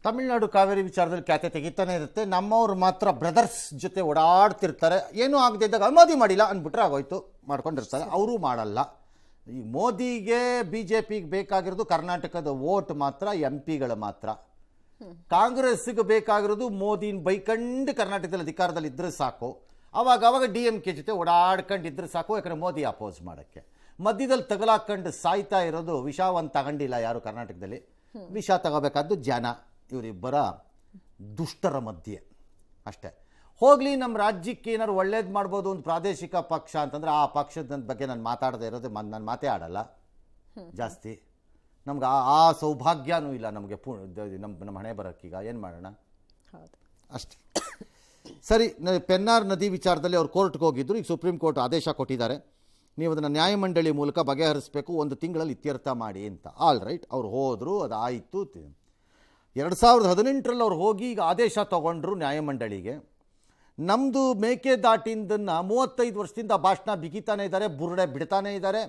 ತಮಿಳುನಾಡು ಕಾವೇರಿ ವಿಚಾರದಲ್ಲಿ ಖ್ಯಾತೆ ತೆಗಿತಾನೆ ಇರುತ್ತೆ. ನಮ್ಮವ್ರು ಮಾತ್ರ ಬ್ರದರ್ಸ್ ಜೊತೆ ಓಡಾಡ್ತಿರ್ತಾರೆ. ಏನೂ ಆಗದೆ ಇದ್ದಾಗ ಮೋದಿ ಮಾಡಿಲ್ಲ ಅಂದ್ಬಿಟ್ರೆ ಆಗೋಯ್ತು, ಮಾಡ್ಕೊಂಡಿರ್ತಾರೆ. ಅವರೂ ಮಾಡಲ್ಲ. ಈ ಮೋದಿಗೆ BJPಗೆ ಬೇಕಾಗಿರೋದು ಕರ್ನಾಟಕದ ವೋಟ್ ಮಾತ್ರ, MP ಗಳು ಮಾತ್ರ. ಕಾಂಗ್ರೆಸ್ಗೆ ಬೇಕಾಗಿರೋದು ಮೋದಿನ ಬೈಕಂಡು ಕರ್ನಾಟಕದಲ್ಲಿ ಅಧಿಕಾರದಲ್ಲಿ ಇದ್ದರೆ ಸಾಕು. ಅವಾಗ DMK ಜೊತೆ ಓಡಾಡ್ಕೊಂಡಿದ್ರೆ ಸಾಕು, ಯಾಕಂದರೆ ಮೋದಿ ಅಪೋಸ್ ಮಾಡೋಕ್ಕೆ. ಮಧ್ಯದಲ್ಲಿ ತಗಲಾಕೊಂಡು ಸಾಯ್ತಾ ಇರೋದು ವಿಷವನ್ನು ತಗೊಂಡಿಲ್ಲ ಯಾರು ಕರ್ನಾಟಕದಲ್ಲಿ. ವಿಷ ತಗೋಬೇಕಾದ್ದು ಜನ, ಇವರಿಬ್ಬರ ದುಷ್ಟರ ಮಧ್ಯೆ ಅಷ್ಟೇ. ಹೋಗಲಿ, ನಮ್ಮ ರಾಜ್ಯಕ್ಕೆ ಏನಾದ್ರು ಒಳ್ಳೇದು ಮಾಡ್ಬೋದು ಒಂದು ಪ್ರಾದೇಶಿಕ ಪಕ್ಷ ಅಂತಂದರೆ ಆ ಪಕ್ಷದ ಬಗ್ಗೆ ನಾನು ಮಾತಾಡದೇ ಇರೋದು, ನಾನು ಮಾತೇ ಆಡಲ್ಲ ಜಾಸ್ತಿ. ನಮ್ಗೆ ಆ ಸೌಭಾಗ್ಯನೂ ಇಲ್ಲ ನಮಗೆ. ನಮ್ಮ ಹಣೆ ಬರೋಕ್ಕೀಗ ಏನು ಮಾಡೋಣ ಅಷ್ಟೇ. ಸರಿ, ಪೆನ್ನಾರ್ ನದಿ ವಿಚಾರದಲ್ಲಿ ಅವ್ರು ಕೋರ್ಟ್ಗೆ ಹೋಗಿದ್ರು. ಈಗ ಸುಪ್ರೀಂ ಕೋರ್ಟ್ ಆದೇಶ ಕೊಟ್ಟಿದ್ದಾರೆ, ನೀವು ಅದನ್ನು ನ್ಯಾಯಮಂಡಳಿ ಮೂಲಕ ಬಗೆಹರಿಸಬೇಕು, 1 ತಿಂಗಳಲ್ಲಿ ಇತ್ಯರ್ಥ ಮಾಡಿ ಅಂತ. ಆಲ್ ರೈಟ್, ಅವ್ರು ಹೋದರು, ಅದು ಆಯಿತು. 2018ರಲ್ಲಿ ಅವ್ರು ಹೋಗಿ ಈಗ ಆದೇಶ ತೊಗೊಂಡ್ರು ನ್ಯಾಯಮಂಡಳಿಗೆ. ನಮ್ಮದು ಮೇಕೆದಾಟಿಂದನ್ನು 35 ವರ್ಷದಿಂದ ಭಾಷಣ ಬಿಗಿತಾನೆ ಇದ್ದಾರೆ, ಬುರುಡೆ ಬಿಡ್ತಾನೆ ಇದ್ದಾರೆ.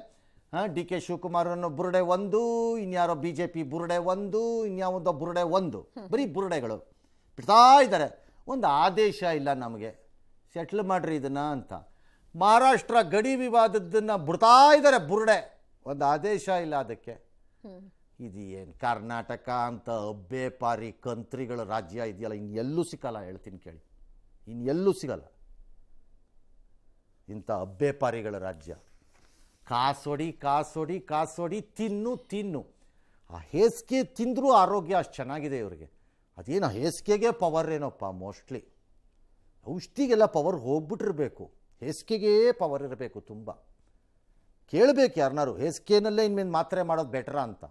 DK ಶಿವಕುಮಾರನ್ನು ಬುರುಡೆ 1, ಇನ್ಯಾರೋ BJP ಬುರುಡೆ 1, ಇನ್ಯಾವುದೋ ಬುರುಡೆ 1, ಬರೀ ಬುರುಡೆಗಳು ಬಿಡ್ತಾ ಇದ್ದಾರೆ. ಒಂದು ಆದೇಶ ಇಲ್ಲ ನಮಗೆ, ಸೆಟ್ಲ್ ಮಾಡಿರಿ ಇದನ್ನು ಅಂತ. ಮಹಾರಾಷ್ಟ್ರ ಗಡಿ ವಿವಾದದ್ದನ್ನು ಬಿಡ್ತಾ ಇದ್ದಾರೆ ಬುರುಡೆ, ಒಂದು ಆದೇಶ ಇಲ್ಲ ಅದಕ್ಕೆ. ಇದು ಏನು ಕರ್ನಾಟಕ ಅಂತ ಅಬ್ಬೆಪಾರಿ ಕಂತ್ರಿಗಳ ರಾಜ್ಯ ಇದೆಯಲ್ಲ, ಇನ್ನೆಲ್ಲೂ ಸಿಕ್ಕಲ್ಲ, ಹೇಳ್ತೀನಿ ಕೇಳಿ, ಇನ್ನೆಲ್ಲೂ ಸಿಗಲ್ಲ ಇಂಥ ಅಬ್ಬೆಪಾರಿಗಳ ರಾಜ್ಯ. ಕಾಸೊಡಿ ಕಾಸೊಡಿ ಕಾಸೊಡಿ, ತಿನ್ನು. ಆ ಹೇಸಿಗೆ ತಿಂದರೂ ಆರೋಗ್ಯ ಅಷ್ಟು ಚೆನ್ನಾಗಿದೆ ಇವ್ರಿಗೆ. ಅದೇನು ಹೇಸಿಗೆಗೆ ಪವರ್ ಏನೋಪ್ಪ, ಮೋಸ್ಟ್ಲಿ ಔಷಧಿಗೆಲ್ಲ ಪವರ್ ಹೋಗ್ಬಿಟ್ಟಿರಬೇಕು, ಹೇಸಿಗೆಗೇ ಪವರ್ ಇರಬೇಕು ತುಂಬ. ಕೇಳಬೇಕು ಯಾರನ್ನಾರು, ಹೇಸಿಗೆನಲ್ಲೇ ಇನ್ಮೇಲೆ ಮಾತ್ರೆ ಮಾಡೋದು ಬೆಟ್ರಾ ಅಂತ.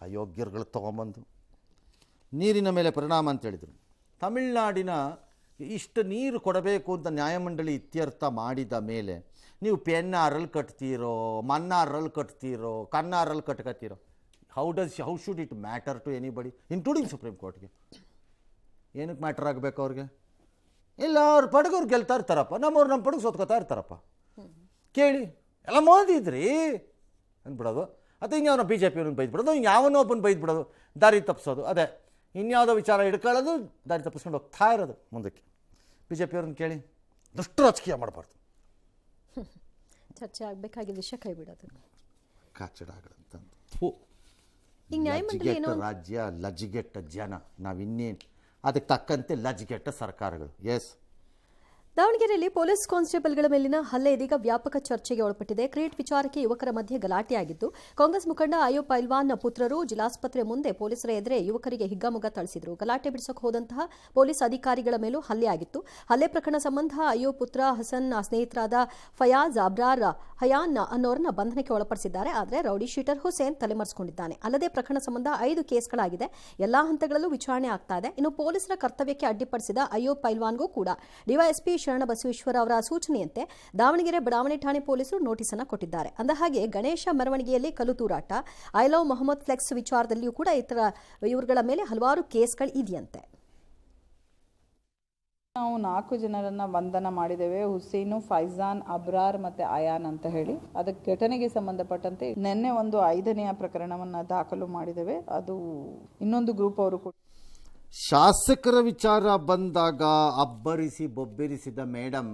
ಅಯೋಗ್ಯರುಗಳು ತೊಗೊಂಬಂದು ನೀರಿನ ಮೇಲೆ ಪರಿಣಾಮ ಅಂತ ಹೇಳಿದರು. ತಮಿಳುನಾಡಿನ ಇಷ್ಟು ನೀರು ಕೊಡಬೇಕು ಅಂತ ನ್ಯಾಯಮಂಡಳಿ ಇತ್ಯರ್ಥ ಮಾಡಿದ ಮೇಲೆ ನೀವು ಪೆನ್ನಾರಲ್ಲಿ ಕಟ್ತೀರೋ, ಮನ್ನಾರಲ್ಲಿ ಕಟ್ತೀರೋ, ಕನ್ನಾರಲ್ಲಿ ಕಟ್ಕೊತೀರೋ, how should it matter to anybody including supreme ಕೋರ್ಟ್ಗೆ? ಏನಕ್ಕೆ ಮ್ಯಾಟರ್ ಆಗಬೇಕು ಅವ್ರಿಗೆ? ಇಲ್ಲ, ಅವ್ರ ಪಡೆಗೆ ಅವ್ರು ಗೆಲ್ತಾ ಇರ್ತಾರಪ್ಪ, ನಮ್ಮವ್ರು ನಮ್ಮ ಪಡೆಗೆ ಸೋತ್ಕೋತಾ ಇರ್ತಾರಪ್ಪ. ಕೇಳಿ, ಎಲ್ಲ ಮೋದಿ ಇದ್ರಿ ಅಂದ್ಬಿಡೋದು. ಅಥವಾ ಇನ್ಯಾವನೋ BJP ಅವ್ರನ್ನ ಬೈದ್ಬಿಡೋದು, ಇನ್ಯಾವನೋ ಒಬ್ಬನ ಬೈದ್ಬಿಡೋದು, ದಾರಿ ತಪ್ಪಿಸೋದು. ಅದೇ ಇನ್ಯಾವುದೋ ವಿಚಾರ ಹಿಡ್ಕೊಳ್ಳೋದು, ದಾರಿ ತಪ್ಪಿಸ್ಕೊಂಡು ಹೋಗ್ತಾ ಇರೋದು ಮುಂದಕ್ಕೆ. BJP ಅವ್ರನ್ನ ಕೇಳಿ, ದಷ್ಟು ರಾಜಕೀಯ ಮಾಡಬಾರ್ದು, ಚರ್ಚೆ ಆಗಬೇಕಾಗಿದ್ದ ವಿಷಯ ಕೈ ಬಿಡೋದು, ಕಾಚಡ ಆಗದಂತ. ರಾಜ್ಯ, ಲಜ್ಜಿಗೆಟ್ಟ ಜನ, ನಾವಿನ್ನೇನು ಅದಕ್ಕೆ ತಕ್ಕಂತೆ ಲಜ್ಜಿಗೆಟ್ಟ ಸರ್ಕಾರಗಳು. ಎಸ್. ದಾವಣಗೆರೆಯಲ್ಲಿ ಪೊಲೀಸ್ ಕಾನ್ಸ್ಟೇಬಲ್ಗಳ ಮೇಲಿನ ಹಲ್ಲೆ ಇದೀಗ ವ್ಯಾಪಕ ಚರ್ಚೆಗೆ ಒಳಪಟ್ಟಿದೆ. ಕ್ರಿಕೆಟ್ ವಿಚಾರಕ್ಕೆ ಯುವಕರ ಮಧ್ಯೆ ಗಲಾಟೆಯಾಗಿದ್ದು, ಕಾಂಗ್ರೆಸ್ ಮುಖಂಡ ಅಯ್ಯೂಬ್ ಪೈಲ್ವಾನ್ ಪುತ್ರರು ಜಿಲ್ಲಾಸ್ಪತ್ರೆ ಮುಂದೆ ಪೊಲೀಸರ ಎದುರೇ ಯುವಕರಿಗೆ ಹಿಗ್ಗಾಮುಗ್ಗಾ ಥಳಿಸಿದರು. ಗಲಾಟೆ ಬಿಡಿಸಕ್ಕೆ ಹೋದಂತಹ ಪೊಲೀಸ್ ಅಧಿಕಾರಿಗಳ ಮೇಲೂ ಹಲ್ಲೆಯಾಗಿತ್ತು. ಹಲ್ಲೆ ಪ್ರಕರಣ ಸಂಬಂಧ ಅಯ್ಯೂಬ್ ಪುತ್ರ ಹಸನ್ ಸ್ನೇಹಿತರಾದ ಫಯಾಜ್, ಅಬ್ರಾರ್, ಹಯಾನ್ ಅನ್ನೋರನ್ನ ಬಂಧನಕ್ಕೆ ಒಳಪಡಿಸಿದ್ದಾರೆ. ಆದರೆ ರೌಡಿ ಶೀಟರ್ ಹುಸೇನ್ ತಲೆಮರೆಸಿಕೊಂಡಿದ್ದಾನೆ. ಅಲ್ಲದೆ ಪ್ರಕರಣ ಸಂಬಂಧ 5 ಕೇಸ್ಗಳಾಗಿದೆ. ಎಲ್ಲಾ ಹಂತಗಳಲ್ಲೂ ವಿಚಾರಣೆ ಆಗ್ತಾ ಇದೆ. ಇನ್ನು ಪೊಲೀಸರ ಕರ್ತವ್ಯಕ್ಕೆ ಅಡ್ಡಿಪಡಿಸಿದ ಅಯ್ಯೂಬ್ ಪೈಲ್ವಾನ್ಗೂ ಕೂಡ ಡಿವೈಎಸ್ಪಿ ಶರಣಬಸವೇಶ್ವರ ಅವರ ಸೂಚನೆಯಂತೆ ದಾವಣಗೆರೆ ಬಡಾವಣೆ ಠಾಣೆ ಪೊಲೀಸರು ನೋಟಿಸ್ ಅನ್ನು ಕೊಟ್ಟಿದ್ದಾರೆ. ಅಂದಹಾಗೆ ಗಣೇಶ ಮೆರವಣಿಗೆಯಲ್ಲಿ ಕಲ್ಲು ತೂರಾಟ, ಐ ಲವ್ ಮೊಹಮ್ಮದ್ ಫ್ಲೆಕ್ಸ್ ವಿಚಾರದಲ್ಲಿಯೂ ಕೂಡ ಇವರುಗಳ ಮೇಲೆ ಹಲವಾರು ಕೇಸ್ಗಳು ಇದೆಯಂತೆ. ನಾವು 4 ಜನರನ್ನ ಬಂಧನ ಮಾಡಿದ್ದೇವೆ. ಹುಸೇನು, ಫೈಜಾನ್, ಅಬ್ರಾರ್ ಮತ್ತೆ ಅಯಾನ್ ಅಂತ ಹೇಳಿ. ಅದಕ್ಕೆ ಘಟನೆಗೆ ಸಂಬಂಧಪಟ್ಟಂತೆ ನಿನ್ನೆ ಒಂದು 5ನೇ ಪ್ರಕರಣವನ್ನ ದಾಖಲು ಮಾಡಿದ್ದೇವೆ. ಅದು ಇನ್ನೊಂದು ಗ್ರೂಪ್ ಅವರು ಶಾಸಕರ ವಿಚಾರ ಬಂದಾಗ ಅಬ್ಬರಿಸಿ ಬೊಬ್ಬೆರಿಸಿದ ಮೇಡಮ್,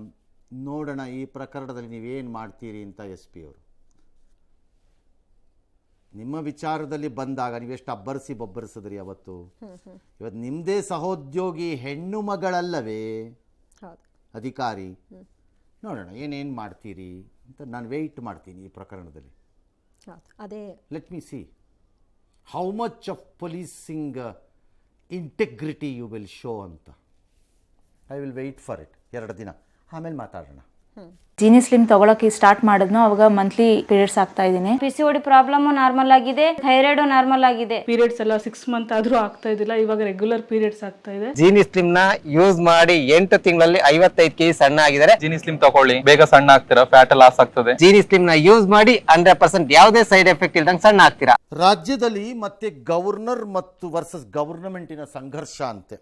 ನೋಡೋಣ ಈ ಪ್ರಕರಣದಲ್ಲಿ ನೀವೇನು ಮಾಡ್ತೀರಿ ಅಂತ SP ಅವರು. ನಿಮ್ಮ ವಿಚಾರದಲ್ಲಿ ಬಂದಾಗ ನೀವೆಷ್ಟು ಅಬ್ಬರಿಸಿ ಬೊಬ್ಬರಿಸಿದ್ರಿ ಅವತ್ತು. ಇವತ್ತು ನಿಮ್ಮದೇ ಸಹೋದ್ಯೋಗಿ ಹೆಣ್ಣು ಮಗಳಲ್ಲವೇ ಅಧಿಕಾರಿ, ನೋಡೋಣ ಏನೇನು ಮಾಡ್ತೀರಿ ಅಂತ ನಾನು ವೆಯ್ಟ್ ಮಾಡ್ತೀನಿ ಈ ಪ್ರಕರಣದಲ್ಲಿ. ಅದೇ let me see how much of policing integrity you will show ಅಂತ. I will wait for it 2 ದಿನ, ಆಮೇಲೆ ಮಾತಾಡೋಣ. ಜೀನಿ ಸ್ಲಿಮ್ ತಗೊಳಕ್ಕೆ ಸ್ಟಾರ್ಟ್ ಮಾಡಿದ್ನೋ ಅವಾಗ ಮಂತ್ಲಿ ಪೀರಿಯಡ್ಸ್ ಆಗ್ತಾ ಇದ್ದೀನಿ. PCOD ಪ್ರಾಬ್ಲಮ್ ನಾರ್ಮಲ್ ಆಗಿದೆ, ಥೈರಾಯ್ಡ್ ನಾರ್ಮಲ್ ಆಗಿದೆ. ಪೀರಿಯಡ್ಸ್ ಎಲ್ಲ 6 ಮಂತ್ ಆದ್ರೂ ಆಗ್ತಾ ಇದ್ದಿಲ್ಲ, ಇವಾಗ ರೆಗ್ಯುಲರ್ ಪೀರಿಯಡ್ಸ್ ಆಗ್ತಾ ಇದೆ. ಜೀನಿ ಸ್ಲಿಮ್ ನ ಯೂಸ್ ಮಾಡಿ 8 ತಿಂಗಳಲ್ಲಿ 55 kg ಸಣ್ಣ ಆಗಿದ್ದಾರೆ. ಜೀನಿ ಸ್ಲಿಮ್ ತಗೊಳ್ಳಿ, ಬೇಗ ಸಣ್ಣ ಆಗ್ತೀರಾ, ಫ್ಯಾಟ್ ಲಾಸ್ ಆಗ್ತದೆ. ಜೀನಿ ಸ್ಲಿಮ್ ನ ಯೂಸ್ ಮಾಡಿ 100% ಯಾವುದೇ ಸೈಡ್ ಎಫೆಕ್ಟ್ ಇಲ್ದಂಗೆ ಸಣ್ಣ ಆಗ್ತೀರಾ. ರಾಜ್ಯದಲ್ಲಿ ಮತ್ತೆ ಗವರ್ನರ್ ಮತ್ತು ವರ್ಸಸ್ ಗವರ್ನಮೆಂಟಿನ ಸಂಘರ್ಷ ಅಂತೆ.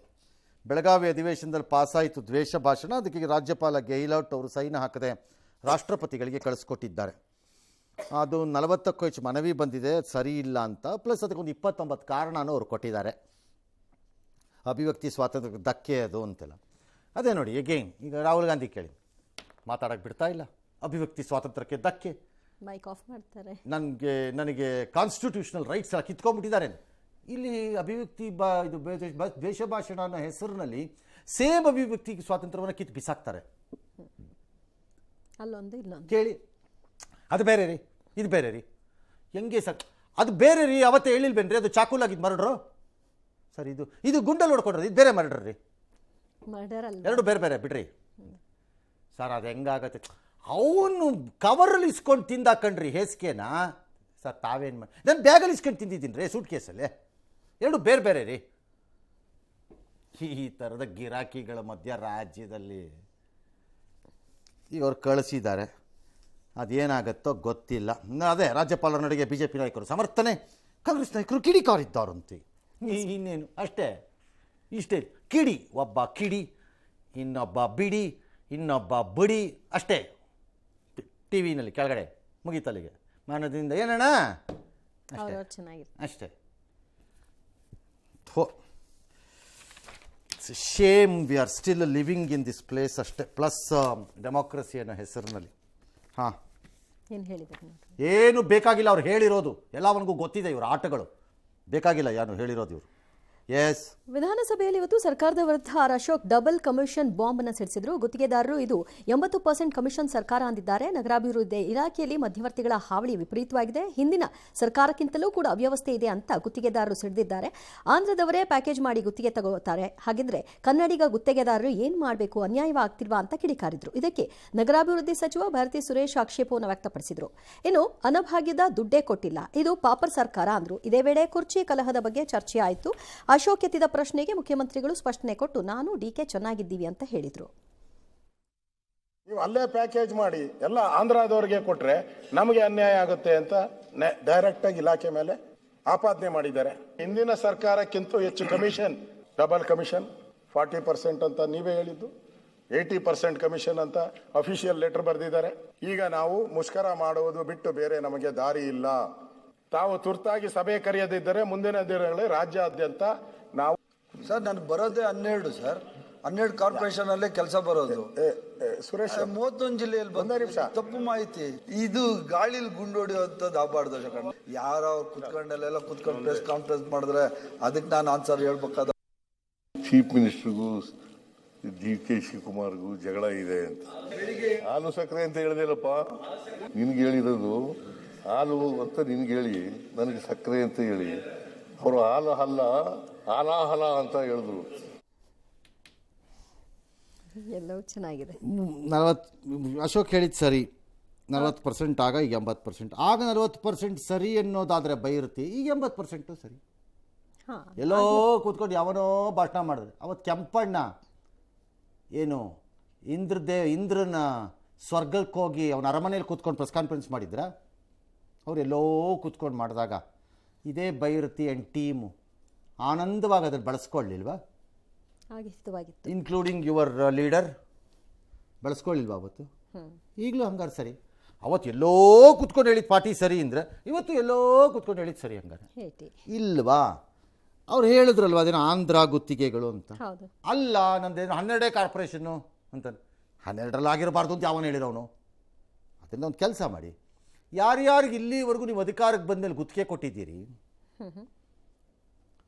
ಬೆಳಗಾವಿ ಅಧಿವೇಶನದಲ್ಲಿ ಪಾಸಾಯಿತು ದ್ವೇಷ ಭಾಷಣ. ಅದಕ್ಕೆ ರಾಜ್ಯಪಾಲ ಗೆಹ್ಲೋಟ್ ಅವರು ಸೈನ್ ಹಾಕದೆ ರಾಷ್ಟ್ರಪತಿಗಳಿಗೆ ಕಳಿಸ್ಕೊಟ್ಟಿದ್ದಾರೆ. ಅದು 40ಕ್ಕೂ ಹೆಚ್ಚು ಮನವಿ ಬಂದಿದೆ, ಸರಿ ಇಲ್ಲ ಅಂತ. ಪ್ಲಸ್ ಅದಕ್ಕೊಂದು 29 ಕಾರಣನೂ ಅವ್ರು ಕೊಟ್ಟಿದ್ದಾರೆ. ಅಭಿವ್ಯಕ್ತಿ ಸ್ವಾತಂತ್ರ್ಯಕ್ಕೆ ಧಕ್ಕೆ ಅದು ಅಂತೆಲ್ಲ. ಅದೇ ನೋಡಿ ಎಗೇನ್ ಈಗ ರಾಹುಲ್ ಗಾಂಧಿ ಕೇಳಿ ಮಾತಾಡೋಕ್ಕೆ ಬಿಡ್ತಾ ಇಲ್ಲ, ಅಭಿವ್ಯಕ್ತಿ ಸ್ವಾತಂತ್ರ್ಯಕ್ಕೆ ಧಕ್ಕೆ, ಮೈಕ್ ಆಫ್ ಮಾಡ್ತಾರೆ. ನನಗೆ ಕಾನ್ಸ್ಟಿಟ್ಯೂಷನಲ್ ರೈಟ್ಸ್ ಎಲ್ಲ ಕಿತ್ಕೊಂಡ್ಬಿಟ್ಟಿದ್ದಾರೆ. ಇಲ್ಲಿ ಅಭಿವ್ಯಕ್ತಿ ಇದು ದ್ವೇಷ ಭಾಷಣ ಅನ್ನೋ ಹೆಸರಿನಲ್ಲಿ ಸೇಮ್ ಅಭಿವ್ಯಕ್ತಿ ಸ್ವಾತಂತ್ರ್ಯವನ್ನು ಕಿತ್ತು ಬಿಸಾಕ್ತಾರೆ. ಅಲ್ಲೊಂದು ಇಲ್ಲೊಂದು ಕೇಳಿ, ಅದು ಬೇರೆ ರೀ, ಇದು ಬೇರೆ ರೀ, ಹೆಂಗೆ ಸರ್ ಅದು ಬೇರೆ ರೀ. ಅವತ್ತೇ ಹೇಳಿಲ್ಬೇನ್ರಿ ಅದು ಚಾಕುಲಾಗಿದ್ದು ಮರ್ಡ್ರು ಸರ್, ಇದು ಗುಂಡಲ್ಲಿ ಹೊಡ್ಕೊಂಡ್ರಿ, ಇದು ಬೇರೆ ಮರ್ಡ್ರ್ ರೀ, ಮರ್ಡರ್ ಅಲ್ಲ, ಎರಡು ಬೇರೆ ಬೇರೆ ಬಿಡ್ರಿ ಸರ್. ಅದು ಹೆಂಗಾಗತ್ತೆ, ಅವನು ಕವರಲ್ಲಿ ಇಸ್ಕೊಂಡು ತಿಂದಾಕಂಡ್ರಿ ಹೇಸಿಗೆನಾ ಸರ್. ತಾವೇನು ಮಾಡಿ ನಾನು ಬ್ಯಾಗಲ್ಲಿ ಇಸ್ಕೊಂಡು ತಿಂದಿದ್ದೀನಿ ರೀ, ಸೂಟ್ ಕೇಸಲ್ಲಿ, ಎರಡು ಬೇರೆ ಬೇರೆ ರೀ. ಈ ಥರದ ಗಿರಾಕಿಗಳ ಮಧ್ಯ ರಾಜ್ಯದಲ್ಲಿ ಈಗ ಅವ್ರು ಕಳಿಸಿದ್ದಾರೆ, ಅದೇನಾಗತ್ತೋ ಗೊತ್ತಿಲ್ಲ. ಅದೇ ರಾಜ್ಯಪಾಲರ ನಡೆಗೆ ಬಿ ಜೆ ಪಿ ನಾಯಕರು ಸಮರ್ಥನೆ, ಕಾಂಗ್ರೆಸ್ ನಾಯಕರು ಕಿಡಿಕಾರಿದ್ದಾರಂತೆ. ಇನ್ನೇನು ಅಷ್ಟೇ, ಇಷ್ಟೇ ಕಿಡಿ, ಒಬ್ಬ ಕಿಡಿ, ಇನ್ನೊಬ್ಬ ಬಿಡಿ, ಇನ್ನೊಬ್ಬ ಬಡಿ, ಅಷ್ಟೇ ಟಿ ವಿನಲ್ಲಿ ಕೆಳಗಡೆ ಮುಗಿತಲ್ಲಿಗೆ ಮಾನದಿಂದ ಏನಣ್ಣ ಅಷ್ಟೇ ಚೆನ್ನಾಗಿದೆ ಅಷ್ಟೇ. Shame we are still living in this place ಅಷ್ಟೇ. ಪ್ಲಸ್ ಡೆಮೋಕ್ರಸಿ ಅನ್ನೋ ಹೆಸರಿನಲ್ಲಿ ಹಾಂ ಏನು ಹೇಳಿದ್ದಾರೆ ನೋಡ್ರಿ. ಏನು ಬೇಕಾಗಿಲ್ಲ ಅವ್ರು ಹೇಳಿರೋದು, ಎಲ್ಲವನಿಗೂ ಗೊತ್ತಿದೆ ಇವ್ರ ಆಟಗಳು, ಬೇಕಾಗಿಲ್ಲ ಯಾರು ಹೇಳಿರೋದು ಇವರು. ಎಸ್, ವಿಧಾನಸಭೆಯಲ್ಲಿ ಇವತ್ತು ಸರ್ಕಾರದ ವಿರುದ್ಧ R Ashok double commission bomb ಅನ್ನು ಸಿಡಿಸಿದ್ರು. ಗುತ್ತಿಗೆದಾರರು ಇದು 80% ಕಮಿಷನ್ ಸರ್ಕಾರ ಅಂದಿದ್ದಾರೆ. ನಗರಾಭಿವೃದ್ಧಿ ಇಲಾಖೆಯಲ್ಲಿ ಮಧ್ಯವರ್ತಿಗಳ ಹಾವಳಿ ವಿಪರೀತವಾಗಿದೆ, ಹಿಂದಿನ ಸರ್ಕಾರಕ್ಕಿಂತಲೂ ಕೂಡ ಅವ್ಯವಸ್ಥೆ ಇದೆ ಅಂತ ಗುತ್ತಿಗೆದಾರರು ಸಿಡಿದಿದ್ದಾರೆ. ಆಂಧ್ರದವರೇ ಪ್ಯಾಕೇಜ್ ಮಾಡಿ ಗುತ್ತಿಗೆ ತಗೋತಾರೆ, ಹಾಗಿದ್ರೆ ಕನ್ನಡಿಗ ಗುತ್ತಿಗೆದಾರರು ಏನ್ ಮಾಡಬೇಕು, ಅನ್ಯಾಯವಾಗ್ತಿಲ್ವಾ ಅಂತ ಕಿಡಿಕಾರಿದ್ರು. ಇದಕ್ಕೆ ನಗರಾಭಿವೃದ್ಧಿ ಸಚಿವ ಭಾರತಿ ಸುರೇಶ್ ಆಕ್ಷೇಪವನ್ನು ವ್ಯಕ್ತಪಡಿಸಿದ್ರು. ಇನ್ನು ಅನಭಾಗ್ಯದ ದುಡ್ಡೇ ಕೊಟ್ಟಿಲ್ಲ, ಇದು ಪಾಪರ್ ಸರ್ಕಾರ ಅಂದ್ರು. ಇದೇ ವೇಳೆ ಕುರ್ಚಿ ಕಲಹದ ಬಗ್ಗೆ ಚರ್ಚೆ ಆಯಿತು. ಅಶೋಕ್ ಎತ್ತಿದ ಪ್ರಶ್ನೆಗೆ ಮುಖ್ಯಮಂತ್ರಿಗಳು ಸ್ಪಷ್ಟನೆ ಕೊಟ್ಟು ನಾನು ಡಿಕೆ ಚೆನ್ನಾಗಿದ್ದೀವಿ ಅಂತ ಹೇಳಿದ್ರು. ನೀವು ಅಲ್ಲೇ ಪ್ಯಾಕೇಜ್ ಮಾಡಿ ಎಲ್ಲ ಆಂಧ್ರದವರಿಗೆ ಕೊಟ್ರೆ ನಮಗೆ ಅನ್ಯಾಯ ಆಗುತ್ತೆ ಅಂತ ಡೈರೆಕ್ಟ್ ಆಗಿ ಇಲಾಖೆ ಮೇಲೆ ಆಪಾದನೆ ಮಾಡಿದ್ದಾರೆ. ಹಿಂದಿನ ಸರ್ಕಾರಕ್ಕಿಂತ ಹೆಚ್ಚು ಕಮಿಷನ್, ಡಬಲ್ ಕಮಿಷನ್ 40% ಅಂತ ನೀವೇ ಹೇಳಿದ್ದು, 80% ಕಮಿಷನ್ ಅಂತ ಅಫಿಷಿಯಲ್ ಲೆಟರ್ ಬರೆದಿದ್ದಾರೆ. ಈಗ ನಾವು ಮುಷ್ಕರ ಮಾಡುವುದು ಬಿಟ್ಟು ಬೇರೆ ನಮಗೆ ದಾರಿ ಇಲ್ಲ. ತಾವು ತುರ್ತಾಗಿ ಸಭೆ ಕರೆಯದಿದ್ದರೆ ಮುಂದಿನ ದಿನಗಳಲ್ಲಿ ರಾಜ್ಯಾದ್ಯಂತ ನಾವು ಸರ್ ನನಗೆ ಬರೋದೇ 12 ಸರ್, 12 ಕಾರ್ಪೊರೇಷನ್ ಅಲ್ಲೇ ಕೆಲಸ ಬರೋದು. ಸುರೇಶ್ 31 ಜಿಲ್ಲೆಯಲ್ಲಿ ಬಂದ ತಪ್ಪು ಮಾಹಿತಿ, ಇದು ಗಾಳಿಲಿ ಗುಂಡೊಡಿಯುವಂಥದ್ದು ಆಗಬಾರ್ದು. ಯಾರು ಕುತ್ಕೊಂಡೆಲ್ಲ ಕುತ್ಕೊಂಡು ಪ್ರೆಸ್ ಕಾನ್ಫರೆನ್ಸ್ ಮಾಡಿದ್ರೆ ಅದಕ್ಕೆ ನಾನು ಆನ್ಸರ್ ಹೇಳ್ಬೇಕಾದ. ಚೀಫ್ ಮಿನಿಸ್ಟರ್ಗೂ ಡಿ.ಕೆ. ಶಿವಕುಮಾರ್ಗೂ ಜಗಳ ಇದೆ ಅಂತ ಹಾಲು ಸಕ್ಕರೆ ಅಂತ ಹೇಳಿದೆಲ್ಲಪ್ಪ, ನಿನ್ಗೆ ಹೇಳಿರೋದು ಹಾಲು ಅಂತ ನಿನ್ಗೆ ಹೇಳಿ ನನಗೆ ಸಕ್ಕರೆ ಅಂತ ಹೇಳಿ ಅವರು ಹಾಲು ಹಲ್ಲ ಹಾಲಾಹಲ ಅಂತ ಹೇಳಿದ್ರು. ಎಲ್ಲವೂ ಚೆನ್ನಾಗಿದೆ. 40 ಅಶೋಕ್ ಹೇಳಿದ್ದು ಸರಿ, 40% ಆಗ ಈಗ 80%, ಆಗ 40% ಸರಿ ಅನ್ನೋದಾದರೆ ಬೈರುತ್ತೆ, ಈಗ 80% ಸರಿ. ಎಲ್ಲೋ ಕೂತ್ಕೊಂಡು ಯಾವನೋ ಭಾಷಣ ಮಾಡಿದ್ರೆ ಅವತ್ತು ಕೆಂಪಣ್ಣ ಏನು ಇಂದ್ರನ ಸ್ವರ್ಗಕ್ಕೆ ಹೋಗಿ ಅವನ ಅರಮನೆಯಲ್ಲಿ ಕೂತ್ಕೊಂಡು ಪ್ರೆಸ್ ಕಾನ್ಫರೆನ್ಸ್ ಮಾಡಿದ್ರ, ಅವರೆಲ್ಲೋ ಕೂತ್ಕೊಂಡು ಮಾಡಿದಾಗ ಇದೇ ಬೈರತಿ ಆ್ಯಂಡ್ ಟೀಮು ಆನಂದವಾಗಿ ಅದನ್ನು ಬಳಸ್ಕೊಳ್ಳಿಲ್ವಾ, ಇನ್ಕ್ಲೂಡಿಂಗ್ ಯುವರ್ ಲೀಡರ್ ಬಳಸ್ಕೊಳ್ಳಿಲ್ವಾ ಅವತ್ತು? ಈಗಲೂ ಹಂಗಾರೆ ಸರಿ. ಅವತ್ತು ಎಲ್ಲೋ ಕೂತ್ಕೊಂಡು ಹೇಳಿದ ಪಾರ್ಟಿ ಸರಿ ಅಂದರೆ ಇವತ್ತು ಎಲ್ಲೋ ಕೂತ್ಕೊಂಡು ಹೇಳಿದ್ದು ಸರಿ ಹಂಗಾರೆ ಇಲ್ವಾ? ಅವ್ರು ಹೇಳಿದ್ರಲ್ವ ಅದೇನೋ ಆಂಧ್ರ ಗುತ್ತಿಗೆಗಳು ಅಂತ. ಅಲ್ಲ, ನಮ್ದೇನು 12 ಕಾರ್ಪೊರೇಷನ್ನು ಅಂತ, 12ರಲ್ಲಿ ಆಗಿರಬಾರ್ದು ಅಂತ ಯಾವನು ಹೇಳಿರೋನು? ಅದರಿಂದ ಒಂದು ಕೆಲಸ ಮಾಡಿ, ಯಾರ್ಯಾರಿಗೆ ಇಲ್ಲಿವರೆಗೂ ನೀವು ಅಧಿಕಾರಕ್ಕೆ ಬಂದಮೇಲೆ ಗುತ್ತಿಗೆ ಕೊಟ್ಟಿದ್ದೀರಿ,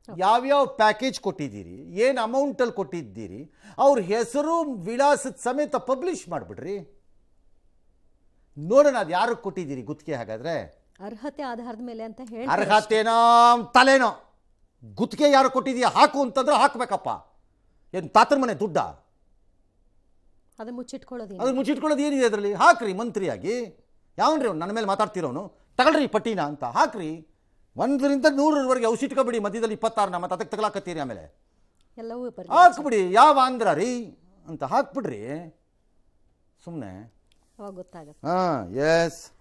ಯಾವ್ಯಾವ ಪ್ಯಾಕೇಜ್ ಕೊಟ್ಟಿದ್ದೀರಿ, ಏನು ಅಮೌಂಟಲ್ಲಿ ಕೊಟ್ಟಿದ್ದೀರಿ, ಅವ್ರ ಹೆಸರು ವಿಳಾಸದ ಸಮೇತ ಪಬ್ಲಿಷ್ ಮಾಡಿಬಿಡ್ರಿ, ನೋಡೋಣ ಅದು ಯಾರಿಗೆ ಕೊಟ್ಟಿದ್ದೀರಿ ಗುತ್ತಿಗೆ. ಹಾಗಾದರೆ ಅರ್ಹತೆ ಆಧಾರದ ಮೇಲೆ ಅಂತ ಹೇಳಿ, ಅರ್ಹತೆನೋ ತಲೆನೋ ಗುತ್ತಿಗೆ ಯಾರು ಕೊಟ್ಟಿದೀಯ ಹಾಕು ಅಂತಂದ್ರೆ ಹಾಕಬೇಕಪ್ಪ. ಏನು ತಾತನ ಮನೆ ದುಡ್ಡ? ಅದು ಮುಚ್ಚಿಟ್ಕೊಳ್ಳೋದು ಏನಿದೆ ಅದರಲ್ಲಿ? ಹಾಕ್ರಿ ಮಂತ್ರಿಯಾಗಿ. ಯಾವನ್ರಿ ಅವ್ನು ನನ್ನ ಮೇಲೆ ಮಾತಾಡ್ತಿರೋನು? ತಗೊಳ್ರಿ ಪಟ್ಟಿನ ಅಂತ ಹಾಕ್ರಿ. 1ರಿಂದ 100ರವರೆಗೆ ಔಷಿಟ್ಕೊಬಿಡಿ, ಮಧ್ಯದಲ್ಲಿ 26 ಮತ್ತೆ ಅದಕ್ಕೆ ತಗೊಳಕತ್ತೀರಿ, ಆಮೇಲೆ ಹಾಕ್ಬಿಡಿ ಯಾವ ಆಂಧ್ರ ರೀ ಅಂತ ಹಾಕ್ಬಿಡ್ರಿ ಸುಮ್ಮನೆ. ಗೊತ್ತಾಗುತ್ತೆ. ಹಾಂ, ಎಸ್.